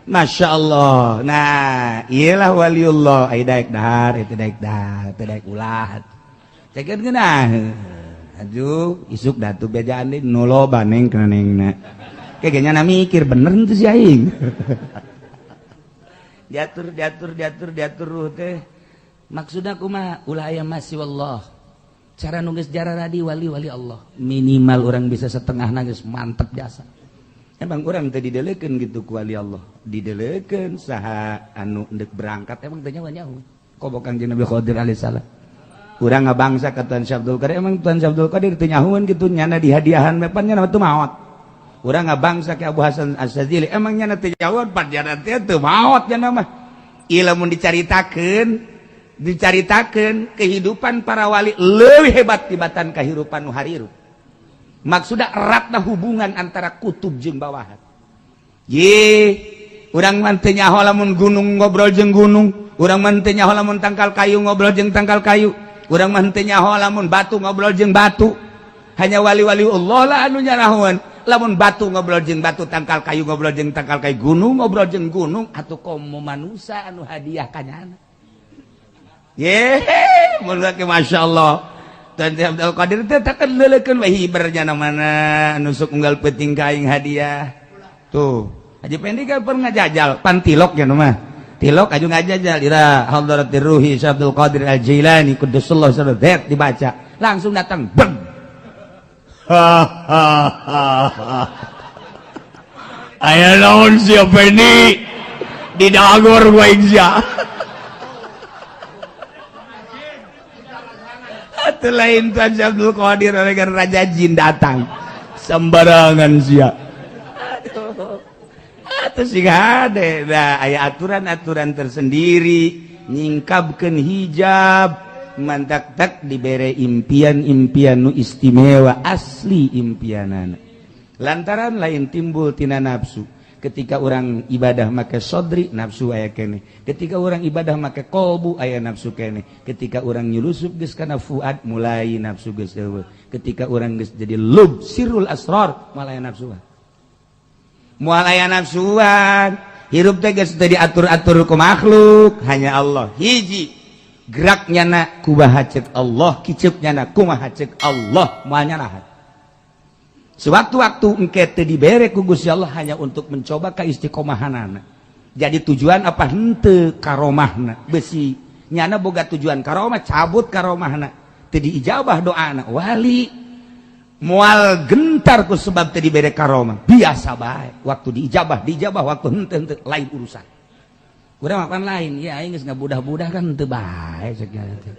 Speaker 1: Masya Allah nah iyalah waliullah ai daek dahar itu daek dahar teu daek ulah cekeun geunah aduh isuk datu bejaan deui nu loba neng kana nengna kayaknya na mikir bener henteu si aing diatur teh maksudnya kumaha ulah aya masih wallah cara nunggu sejarah tadi wali-wali Allah minimal orang bisa setengah nangis mantep jasa emang orang teh didelekeun gitu ku wali Allah didelekeun saha anu endek berangkat emang teh nyawa nyaho kobo Kangjeng Nabi Qadir alaihissalam urang ngabangsa ka Tuan Syekh Abdul Qadir emang Tuan Syekh Abdul Qadir teu nyahoeun kitu nyana dihadiahan mepan nyana teu maot urang ngabangsa ke Abu Hasan Asyadzili emangnya teu jawab panjana teu maot cenah mah ieu lamun dicaritakeun kehidupan para wali leuwih hebat tibatan kahirupan nu hariru maksudna eratna hubungan antara kutub jeung bawahan urang mah teu nyaho lamun gunung ngobrol jeung gunung urang mah teu nyaho lamun tangkal kayu ngobrol jeung tangkal kayu urang mah teu nyaho lamun batu ngobrol jeung batu hanya wali-wali Allah lah anu nyanahoan lamun batu ngobrol jeung batu tangkal kayu ngobrol jeung tangkal kayu gunung ngobrol jeung gunung atuh komo manusia anu hadiah kanyana mun ke masyaallah Tuan Abdul Qadir teh takan leuleukeun we hibernya mana anu sok unggal peuting kaing hadiah tuh Haji Pendi kan pernah ngajajal pantilok ya mah tilok aju ngajajal ira hadratir ruhi Abdul Qadir Al-Jailani quddusallahu sirruh dibaca langsung datang beng aya naon siapa ini didagor gua insya atuh lain Tuan Abdul Qadir dengan Raja Jin datang sembarangan sia atuh sing hade da aya aturan-aturan tersendiri nyingkabkeun hijab mantak-tak dibere impian-impian nu istimewa asli impianana lantaran lain timbul tina nafsu ketika orang ibadah make sodri nafsu aya kene ketika orang ibadah make kolbu aya nafsu kene ketika orang nyulusup geus kana fuad mulai nafsu geus eueuh ketika orang geus jadi lub sirrul asrar malah aya nafsuan moal aya nafsuan hirup teh geus teu diatur-atur ku makhluk hanya Allah hiji geraknya na kumaha cek Allah kicupnya na kumaha cek Allah moalnya nahan sewaktu-waktu engke teu dibere ku Gusti Allah hanya untuk mencoba ka istiqomahanana jadi tujuan apa henteu karomahna besi nyana boga tujuan karomah cabut karomahna teu diijabah doana wali moal gentar ku sebab teu dibere karomah biasa bae waktu diijabah waktu henteu lain urusan urang makan lain ya aing geus ngabudah-budah kan teu bae segala teh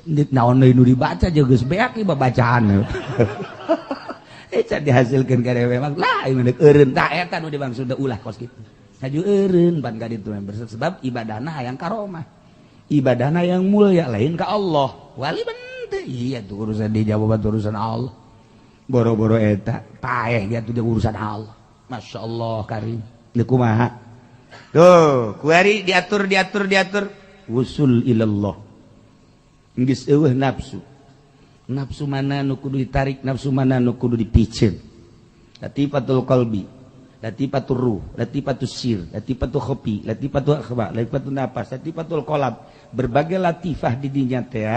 Speaker 1: ndik naon deui nu dibaca jeung geus beak ieu babacaan can dihasilkeun karewe mah lah ieu deuk eureun tah eta nu dimaksud ulah kos kitu saju eureun ban ka ditu sebab ibadahna hayang karomah ibadahna yang mulia lain ka Allah wali bente iya tuh urusan dijawab urusan Allah boro-boro eta paeh dia tuh urusan Allah masyaallah karim ieu kumaha tuh kuari diatur wusul ilallah geus eueuh nafsu mana nu kudu ditarik nafsu mana nu kudu dipicen latifatul qalbi latifatul ruh latifatul sir latifatul khafi latifatul akhba latifatul nafas latifatul qalb berbagai latifah di dinya teh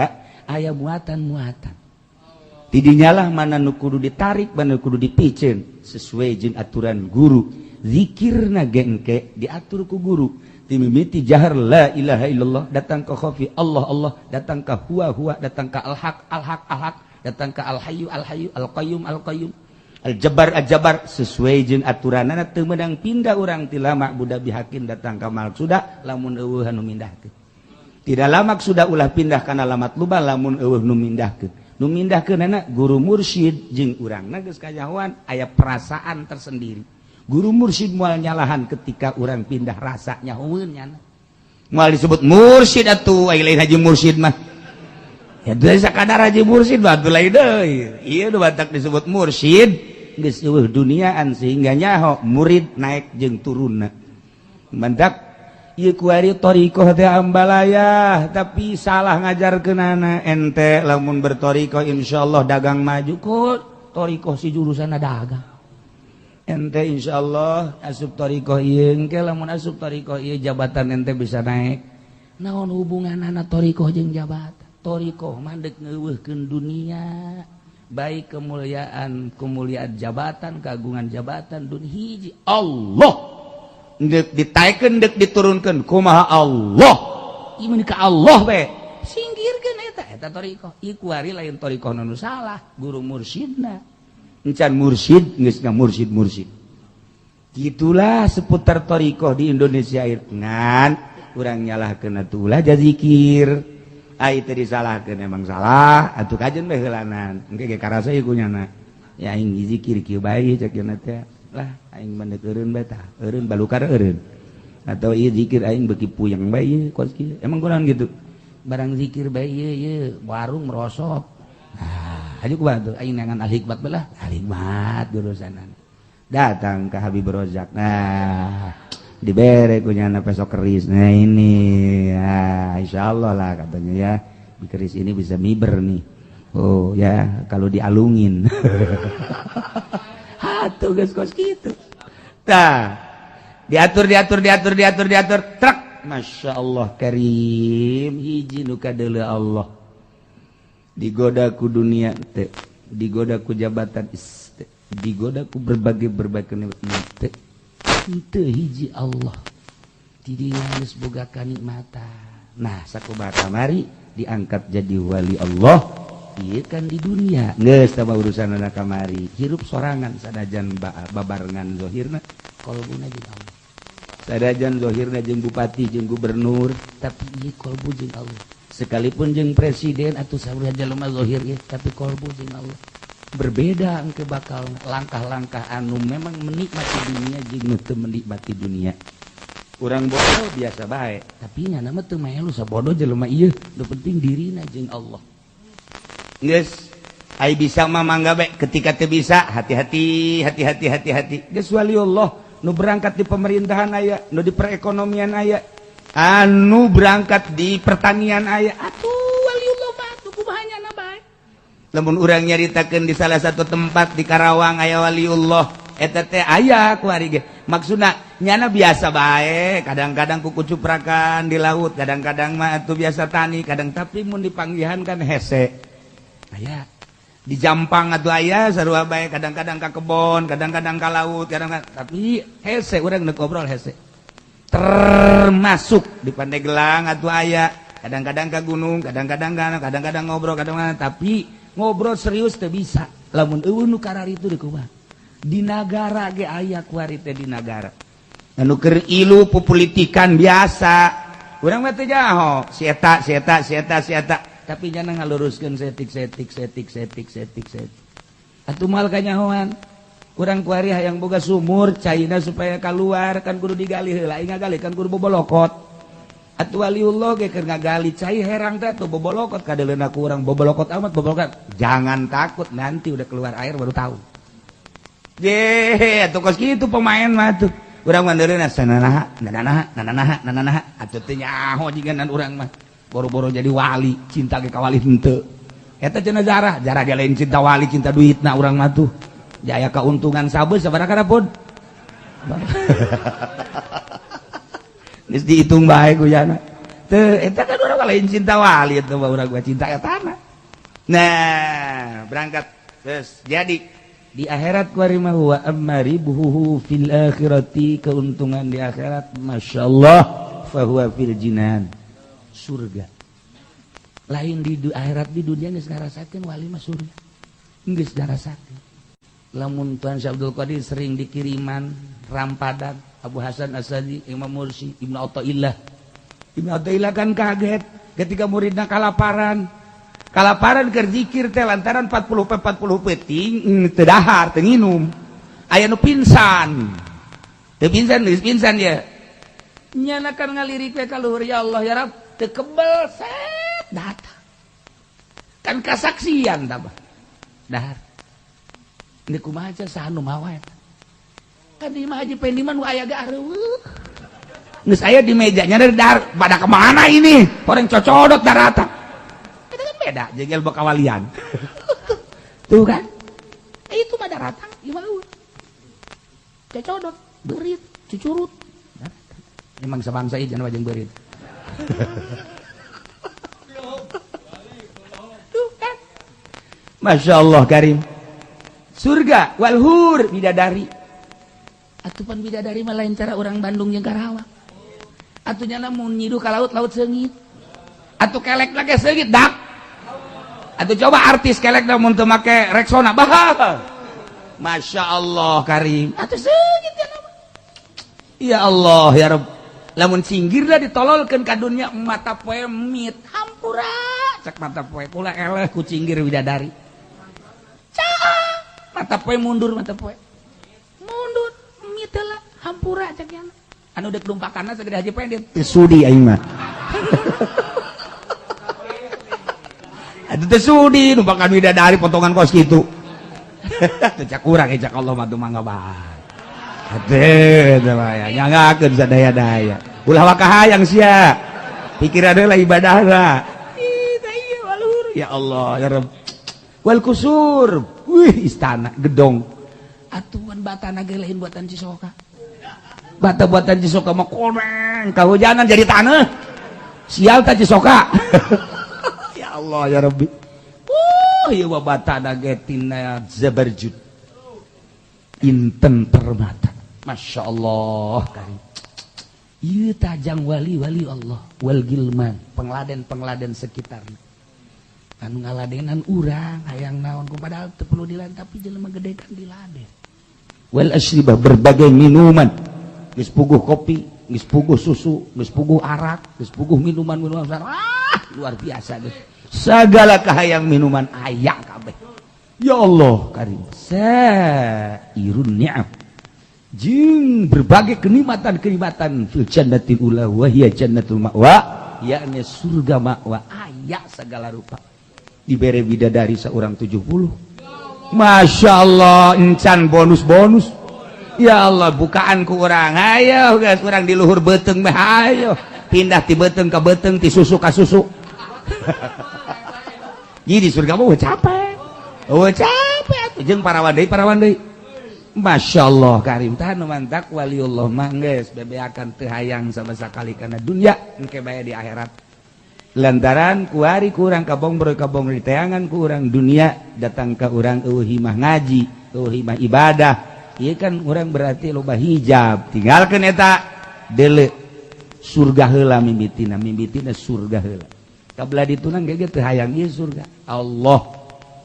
Speaker 1: aya muatan-muatan di dinya lah mana nu kudu ditarik mana nu kudu dipicen sesuai jeung aturan guru zikirna gengke diatur ku guru timimiti jahar la ilaha illallah datang ke khafi Allah datang ke huwa datang ke al-haq datang ke al-hayyu al-qayyum al-jabbar sesuai jeung aturanana teu meudang pindah urang ti lama budak bihakin datang ka maksud lamun eueuh nu mindahkeun tidak lama sudah ulah pindah kana lamat luba lamun eueuh nu mindahkeunana guru mursyid jeung urangna geus kajahoan aya perasaan tersendiri. Guru mursyid mual nyalahan ketika orang pindah rasanya heueun mual disebut mursyid atuh ai lain haji mursyid mah ya deui sakadar haji mursyid batu lain deui ieu nu batak disebut mursyid geus eueuh duniaan sehingga nyaho murid naik jeung turunna mendak ieu kuari thariqah teh ambalayah tapi salah ngajarkeunana ente lamun berthariqah insyaallah dagang maju kok thariqah si jurusanna dagang ente insyaallah asup thariqah ieu engke lamun asup thariqah ieu jabatan ente bisa naik naon hubunganana thariqah jeung jabatan thariqah mah deuk ngeuweuhkeun dunia baik kemuliaan jabatan kagungan jabatan dunia hiji Allah deuk ditaikeun deuk diturunkeun kumaha Allah ieu ka Allah we singgirkeun eta thariqah ieu kuari lain thariqah nu salah guru mursyidna encan mursyid geus mursyid gitulah seputar thariqah di Indonesia ngan urang nyalahkeun atuh ulah zikir ai teh disalahkeun emang salah atuh kajen bae heulanan engke ge karasa ieu kunyana ya aing zikir kieu bae cek teh lah aing mandek eureun bae tah eureun balukar eureun atau ieu zikir aing beki puyeng bae ieu kos kieu emang kunaon gitu barang zikir bae ieu warung merosot nah aju kumaha tuh aing nangan al hikmat belah al hikmat jurusanan datang ke Habib Rozak nah dibere kunyana pesok keris nah ini ya insyaallah lah katanya ya di keris ini bisa miber nih oh ya kalau dialungin hatuh geus kos kitu tah diatur truk Masya Allah karim hiji nu kadeuleu Allah digoda ku dunia teu digoda ku jabatan teu digoda ku berbagai nikmat teu henteu hiji Allah ti dieu geus boga kanikmatan nah sakubata mari diangkat jadi wali Allah ieu kan di dunia geus sama urusan anak kamari hirup sorangan sanajan babarengan zahirna qalbuna jeung Allah sadajan zahirna jeung bupati jeung gubernur tapi ieu qalbu jeung Allah sekalipun jeung presiden atuh sabaraha jalema zahir ieu tapi qalbu jeung Allah berbeda engke bakal langkah-langkah anu memang menikmati dunia jeung nu teu menikmati dunia urang bodoh biasa bae tapi nya mah teu melu sabodoh jelema ieu nu penting dirina jeung Allah geus ai bisa mah mangga bae ketika teu bisa hati-hati geus waliullah nu berangkat di pemerintahan aya nu di perekonomian aya anu berangkat di pertanian aya atuh waliullah mah atuh kumahanya na bae lamun urang nyaritakeun di salah satu tempat di Karawang aya waliullah eta teh aya ku ari ge maksudna nyana biasa bae kadang-kadang kuku cuprakan di laut kadang-kadang mah atuh biasa tani kadang tapi mun dipanggihan kan hese aya di Jampang atuh aya sarua bae kadang-kadang ka kebon kadang-kadang ka laut kadang-kadang tapi hese urang neuk ngobrol hese termasuk di Pandeglang atuh aya kadang-kadang ka gunung kadang-kadang ngobrol kadang-kadang tapi ngobrol serius teu bisa lamun eueuh nu kararitu di kumaha di nagara ge aya ku ari teh di nagara anu keur ilu pupolitikan biasa urang mah teu jaho si eta tapi jangan ngaluruskeun setik atuh mal kanyahoan urang kuari hayang boga sumur caina supaya keluar kan kudu digali heula aing ngagali kan kudu bobolokot atuh waliullah ge keur ngagali cai herang teh tuh bobolokot kadeleuna ku urang bobolokot amat bobolokot jangan takut nanti udah keluar air baru tahu atuh kos kitu pemain mah tuh urang mandeureuna sananaha atuh teu nyaho jiganan urang mah boro-boro jadi wali cinta ke kawali henteu eta cenah jarah ge lain cinta wali cinta duitna urang mah tuh jaya keuntungan sabeus sabaraha pun geus dihitung bae ku jana teu eta kan urang lain cinta wali eta mah urang mah cinta etana nah berangkat terus jadi di akhirat kuari mah wa amaribuhu fil akhirati keuntungan di akhirat masyaallah fa huwa fil jinan surga lain di akhirat di dunia geus ngarasakeun wali mah surga geus ngarasakeun lamun Tuan Syekh Abdul Qadir sering dikiriman rampadan Abu Hasan Asadi Imam Mursi Ibnu Athaillah kan kaget ketika muridna kalaparan keur zikir teh lantaran 40 peting teu dahar teu nginum aya nu pingsan geus pingsan ya nyana kan ngalirik we ka luhur ya Allah ya Rabb teu kebel set datang kan kasaksian tah dahar ini kumaha aja sahanu mawa kan di mah Haji Pendiman aya gareuh geus aya di mejanya dari dahar pada kemana ini orang cocodot darata itu kan beda jengel bakawalian tuh kan itu mah daratang ieu mah cocodot beurit cucurut emang sabangsa ieu jangan wajeng beurit tuh kan Masya Allah karim surga walhur bidadari atupan bidadari mah lain cara orang Bandung jeung Karawang atunya lamun nyidu ka laut seungit atuh kelek lagi seungit dak atuh coba artis kelek lamun teu make Rexona bah Masya Allah karim atuh seungit ya nama ya Allah ya Rabb lamun singgirlah ditololkeun ka dunya mata poe mit hampura cek mata poe kula eleh ku cinggir bidadari cah mata poe mundur pura cek ya anu dek numpakanna segede Haji Pendit
Speaker 2: sudi aing mah
Speaker 1: atuh teh sudi numpakan widadari potongan kos kitu teu cak urang cak Allah mah teu mangga bae atuh teh mah nyangakeun sadaya-daya ulah wakahayang sia pikiran lah ibadahna ya Allah ya Rabb wal kusur wih istana gedong atuan batana ge lain buatan Cisoka bata buatan Cisoka mah komeng kahujanan jadi tanah sial ta Cisoka ya Allah ya Rabbi ieu batana ge tina Zabarjud inten permata Masya Allah karim ieu tajang wali-wali Allah wal gilman pengladen-pengladen sekitarna anu ngaladenan urang hayang naon ku padahal teu perlu diladen tapi jelema gede kan diladen wal asribah berbagai minuman geus puguh kopi geus puguh susu geus puguh arak geus puguh minuman-minuman luar biasa geus sagala kahayang minuman aya kabeh ya Allah karim sairun ni'am jeung berbagai kenikmatan-kenikmatan fil jannatil ula wa hiya jannatul ma'wa yakni surga ma'wa aya segala rupa dibere bidadari seorang 70 Masya Allah encan bonus-bonus ya Allah bukaan ku orang ayo guys orang di luhur beteng mah ayo pindah ti beteng ke beteng ti susu ka susu jadi surga mah capek jeung parawan deui Masya Allah karim tah nu mantak waliullah mah geus bebeakan teu hayang sama sakali kana dunya engke bae di akhirat lantaran kuari kurang kabong di teangan kurang dunia datang ke urang himah ngaji himah ibadah ieu kan urang berarti loba hijab tinggalkeun eta deuleu surga heula mimbitina surga heula kabla ditunang ge teu hayang ieu surga Allah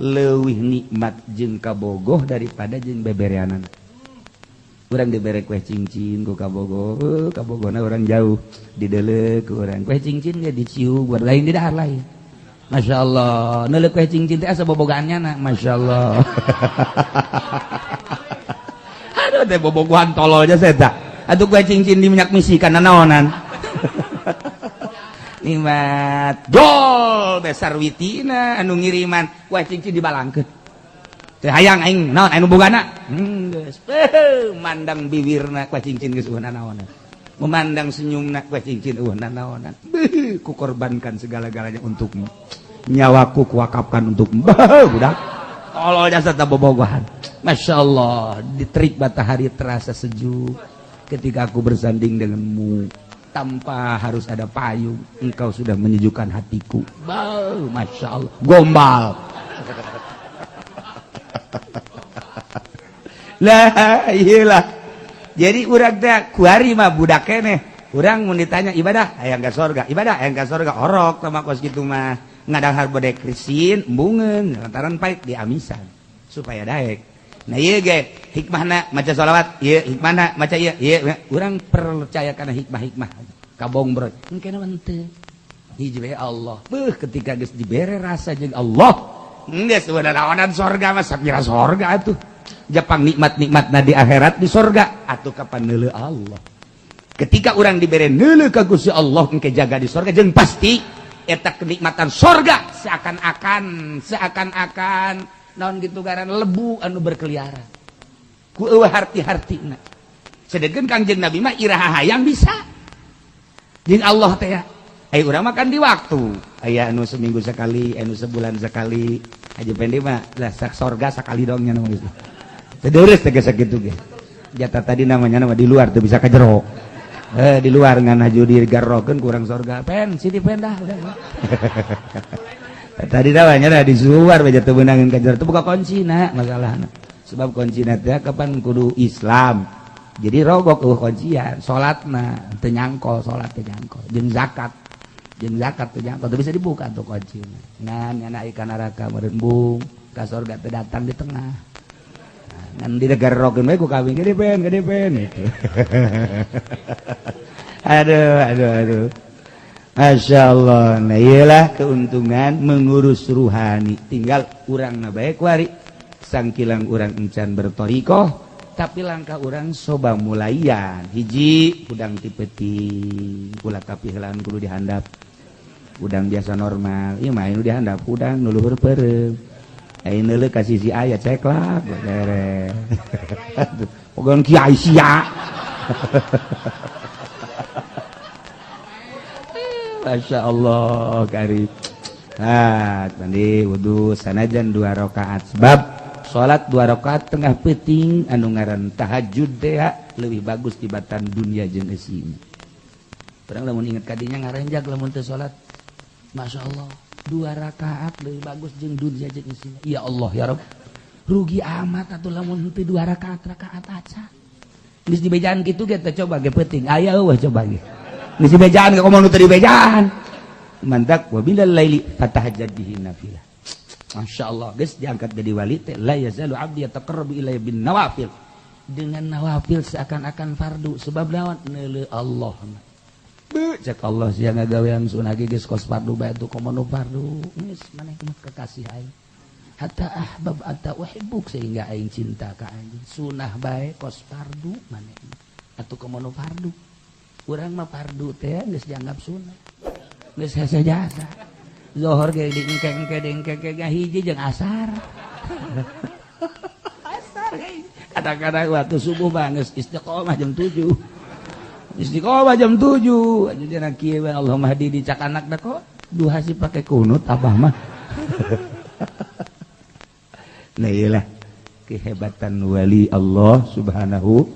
Speaker 1: leuwih nikmat jeung kabogoh daripada jeung bebereanana urang dibere kue cincin ku kabogoh kabogona urang jauh didelek ku urang kue cincin ge diciu buat lain di dahar lain Masya Allah neuleuh kue cincin teh asa bobogaannya na Masya Allah aduh teh bobogohan tololnya seta atuh kue cincin di minyak misikan nanaonan nikmat jol besar witina anu ngiriman kue cincin dibalangkeun teu hayang aing naon anu bogana geus mandang bibirna kue cincin geus eueuh nanaonan memandang senyumna kue cincin eueuh nanaonan kukorbankan segala-galanya untukmu nyawaku kuwakafkan untukmu budak tolol jasa ta bobogohan Masya Allah diterik matahari terasa sejuk ketika aku bersanding denganmu tanpa harus ada payung engkau sudah menyejukkan hatiku Masya Allah gombal lah iyalah jadi urang teh kuari mah budak keneh urang mun ditanya ibadah hayang ka sorga orok sama kos kitu mah ngadahar bodek krisin embungeun lantaran paek diamisan supaya daek nah ieu ge hikmahna maca sholawat ieu hikmahna maca ieu urang percaya kana hikmah kabong bro engke naon teu hiji bae Allah ketika geus dibere rasa jeung Allah geus naonan sorga mah sapira sorga atuh Jepang nikmat-nikmatna di akhirat di sorga atau kapan neuleuh Allah ketika orang diberi neuleuh ka Gusti Allah engke jaga di sorga jeung pasti eta kenikmatan sorga seakan-akan naon gitu garan lebu anu berkeliaran ku eueuh harti-hartina sedengkeun Kangjeng Nabi mah iraha hayang bisa jeung Allah teh aya urang makan di waktu aya anu seminggu sekali anu sebulan sekali aja pendek mah lah sorga sekali dong nya nulis terus tegas gitu ge jatah tadi namanya nama di luar tuh bisa ka jero di luar ngan haju digarrokeun kurang sorga pen sini pendah tadi namanya di luar bae teu beunangeun ka jero teu buka kuncina masalahna sebab kuncina teh kapan kudu Islam jadi rogok kuncian salatna teu nyangkol salat teu nyangkol jeung zakat teu nyangkol teu bisa dibuka tuh kuncina ngan nya ka neraka meureun bung ka sorga teu datang di tengah ngan di negara rokeun bae ku kawin gede pen itu aduh Masya Allah nah iyalah keuntungan mengurus ruhani tinggal urang na bae kuari sangkilang urang encan bertorikoh tapi langkah orang soba mulaian hiji udang tipeti kula tapi helaan kudu dihandap udang biasa normal ieu mah anu dihandap udang nu luhur peureum ayeuna neuleuh ka sisi aya ceklak beres pogon kiai sia Masya Allah karim mandi wudu sanajan 2 rakaat sebab salat 2 rakaat tengah peuting anu ngaran tahajud teh leuwih bagus tibatan dunia jeung eusina. Urang lamun inget kadinya ngarenjak lamun teu salat Masya Allah 2 rakaat leuwih bagus jeung dunia jeung eusina. Ya Allah ya Rabb rugi amat atuh lamun teu 2 rakaat aca. Geus dibejaan kitu ge teh coba ge peuting aya eueuh coba ge. Geus dibejaan ge komo nu teu dibejaan. Mandak wa bilal laili fatahajjad bihi nafilah. Masya Allah guys diangkat jadi wali teh la yazalu abdi yataqarrabu ilayya bin nawafil dengan nawafil seakan-akan fardu sebab lawan neuleuh Allah cek Allah sia ngagawean sunah geus kos fardu bae tu komo fardu geus maneh mah kekasih aing hatta ahbab ata uhibbuk sehingga aing cinta ka anjeun sunah bae kos fardu maneh atuh komo fardu urang mah fardu teh geus dianggap sunah geus hese jasa Zohor ge dingkeng hiji jeung asar. Asar ge. Kadang-kadang waktu subuh mah geus istiqomah jam 7. Istiqomah jam 7. Ajeuna kieu Allahumma hadi dicak anak da kok duha sih pake kunut abah mah. Nah iyalah kehebatan wali Allah Subhanahu